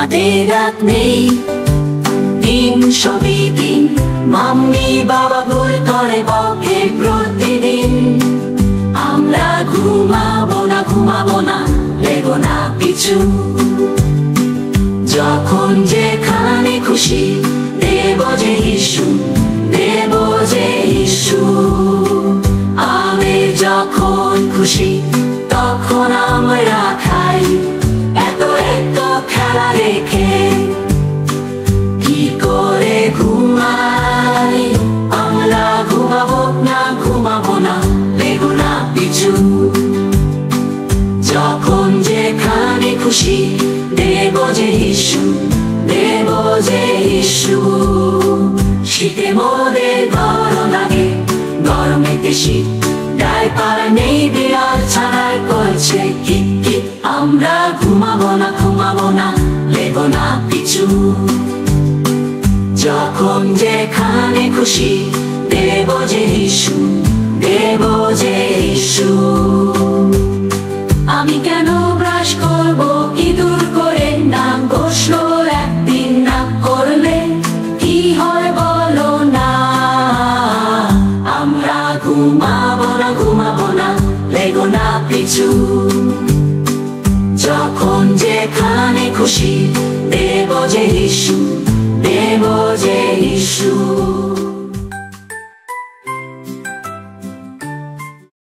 আমাদের রাত নেই, দিন সবই দিন। মাম্মি বাবা ভুল করে বকে প্রতিদিন। আমরা ঘুমাবো না, ঘুমাবো না, লেগো না পিছু। যখন যেখানে খুশি দেব যে ইস্যু, দেব যে ইস্যু। আমি যখন খুশি তখন আমরা খাই, এত এত খেলা রেখে কি করে ঘুমাই। আমরা ঘুমাবো না, ঘুমাবো না, লেগো না পিছু। যখন যেখানে খুশি দেব যে ইস্যু, দেব যে ইস্যু। শীতে মোদের গরম লাগে, গরমেতে শীত। ডাইপার নেই, বিড়াল ছাড়াই করছে কিক কিক। আমরা ঘুমাবো না, ঘুমাবো না, লেগো না পিছু। যখন যেখানে খুশি দেব যে ইস্যু, দেব যে ইস্যু। আমি কেন ব্রাশ করবো ইঁদুর করে, না গোসল একদিন না করলে কি হয় বলো না। আমরা ঘুমাবো না, ঘুমাবো না, লেগো না পিছু। যখন যেখানে খুশি দেব যে ইস্যু, দেব যে ইস্যু।